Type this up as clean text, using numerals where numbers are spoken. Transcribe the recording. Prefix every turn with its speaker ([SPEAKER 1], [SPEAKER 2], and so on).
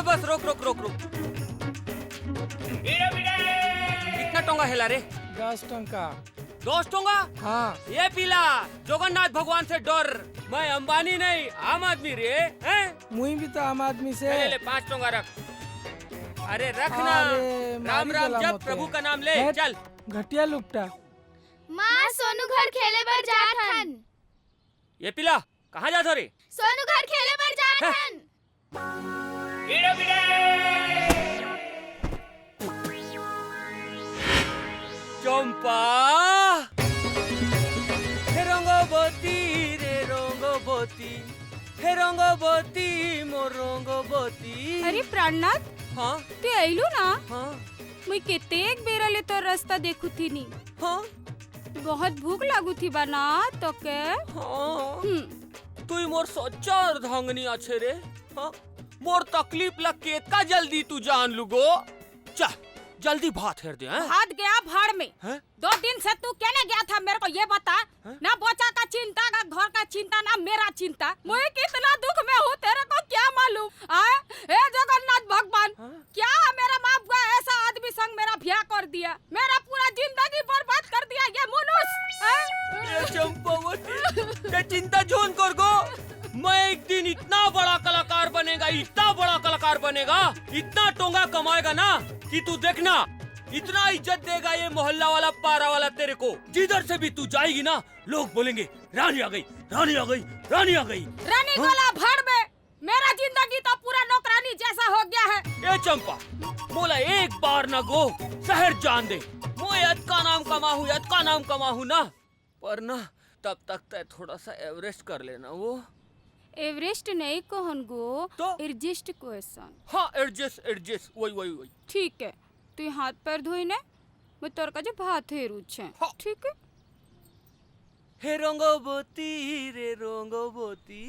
[SPEAKER 1] बस रोक रोक रोक रोक। कितना टोंगा हेला रे?
[SPEAKER 2] 10 टंका।
[SPEAKER 1] 10 टोंगा?
[SPEAKER 2] हाँ।
[SPEAKER 1] ये पीला जगन्नाथ भगवान से डर, मैं अंबानी नहीं आम आदमी रे हैं?
[SPEAKER 2] मुई भी तो आम आदमी से।
[SPEAKER 1] ले 5 टोंगा रख। अरे रख ना, राम राम जप प्रभु का नाम ले। चल
[SPEAKER 2] घटिया लुकटा।
[SPEAKER 3] माँ सोनू घर खेले बर जात हन।
[SPEAKER 1] ये पीला कहाँ जा रे?
[SPEAKER 3] सोनू घर खेले बर जात हन।
[SPEAKER 1] चंपा हे रंगबती रे रंगबती, हे रंगबती मोर रंगबती।
[SPEAKER 4] अरे प्राणनाथ,
[SPEAKER 1] हाँ
[SPEAKER 4] तू आइलू ना?
[SPEAKER 1] हाँ
[SPEAKER 4] मुई कितेक बेरा ले तो रास्ता देखू थी नी।
[SPEAKER 1] हाँ
[SPEAKER 4] बहुत भूख लागू थी बना तो के।
[SPEAKER 1] हाँ तू मोर सच्चा अर्धांगनी अच्छे रे। हाँ मोर तकलीफ लग के का जल्दी तू जान लुगो। चल जल्दी भात हेर दे।
[SPEAKER 4] भाग गया भाड़ में।
[SPEAKER 1] हैं?
[SPEAKER 4] 2 दिन से तू कहने गया था मेरे को ये बता। ना बच्चा का चिंता, ना घर का चिंता, ना मेरा चिंता। मुझे कितना दुख में हूँ तेरे को क्या मालूम? हे जगन्नाथ भगवान, क्या मेरा बाप का ऐसा आदमी संग मेरा ब्याह कर दिया, मेरा पूरा जिंदगी बर्बाद कर दिया ये मनुष्य।
[SPEAKER 1] चंपावती ते चिंता जोन कर गो। मैं एक दिन इतना बड़ा कलाकार बनेगा, इतना बड़ा कलाकार बनेगा, इतना टोंगा कमाएगा ना कि तू देखना, इतना इज्जत देगा ये मोहल्ला वाला पारा वाला तेरे को। जिधर से भी तू जाएगी ना लोग बोलेंगे रानी आ गई, रानी आ गई, रानी आ गई।
[SPEAKER 4] रानी वाला भाड़ में मेरा जिंदगी तो पूरा नौकरानी जैसा हो गया है।
[SPEAKER 1] ए चंपा मोला एक बार न गो शहर जान दे। मैं यद का नाम कमाहू, यद का नाम कमाहू ना, पर ना तब तक तय थोड़ा सा एवरेस्ट कर लेना। वो
[SPEAKER 4] एवरेस्ट नहीं कहन गो
[SPEAKER 1] तो?
[SPEAKER 4] Adjust question.
[SPEAKER 1] हाँ एडजस्ट एडजस्ट वही वही वही।
[SPEAKER 4] ठीक है, तू हाथ पैर धोई ने, मैं तोर का जो भात हेरू छे।
[SPEAKER 1] हाँ।
[SPEAKER 4] ठीक है।
[SPEAKER 1] हे रंगबती रे रंगबती।